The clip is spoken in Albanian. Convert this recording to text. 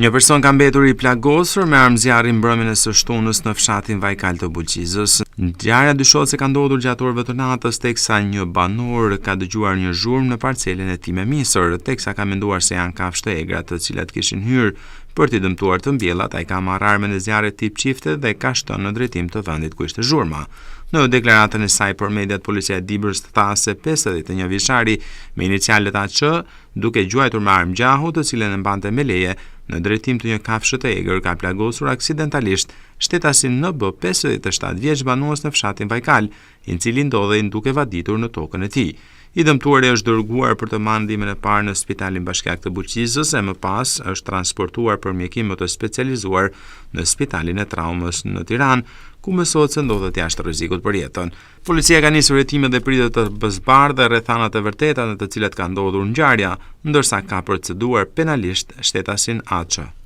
Një person ka mbetur i plagosur me armë zjarri mbrëmjen e së shtunës në fshatin Vajkal të Buqizës. Ngjarja dyshohet se ka ndodhur gjatë orëve të natës teksa një banor ka dëgjuar një zhurmë në parcelen e tij me misër, teksa ka menduar se janë kafshë të egra të cilat kishin hyrë për t'i dëmtuar të mbjellat. Ai ka marrë armën e zjarrit tip çifte dhe ka shtonë në drejtim të vendit ku ishte zhurma. Në deklaratën e saj për mediat, policia e Dibrës tha se 51 vjeçari me inicialet AQ, duke gjuajtur me armë gjahu të cilën e mbante me leje në drejtim të një kafshë të egër, ka plagosur aksidentalisht shtetasin NB 57 vjeç banues në fshatin Vajkal, i cili ndodhej duke vaditur në tokën e tij. I dëmtuari është dërguar për të marrë ndihmën e parë në Spitalin Bashkiak të Buqizës e më pas është transportuar për mjekim të specializuar në Spitalin e Traumës në Tiranë, ku mësohet se ndodhet jashtë rrezikut për jetën. Policia ka nisur hetimet dhe pritet të zbardhë rrethanat e vërteta në të cilat ka ndodhur ngjarja, ndërsa ka proceduar penalisht shtetasin AQ.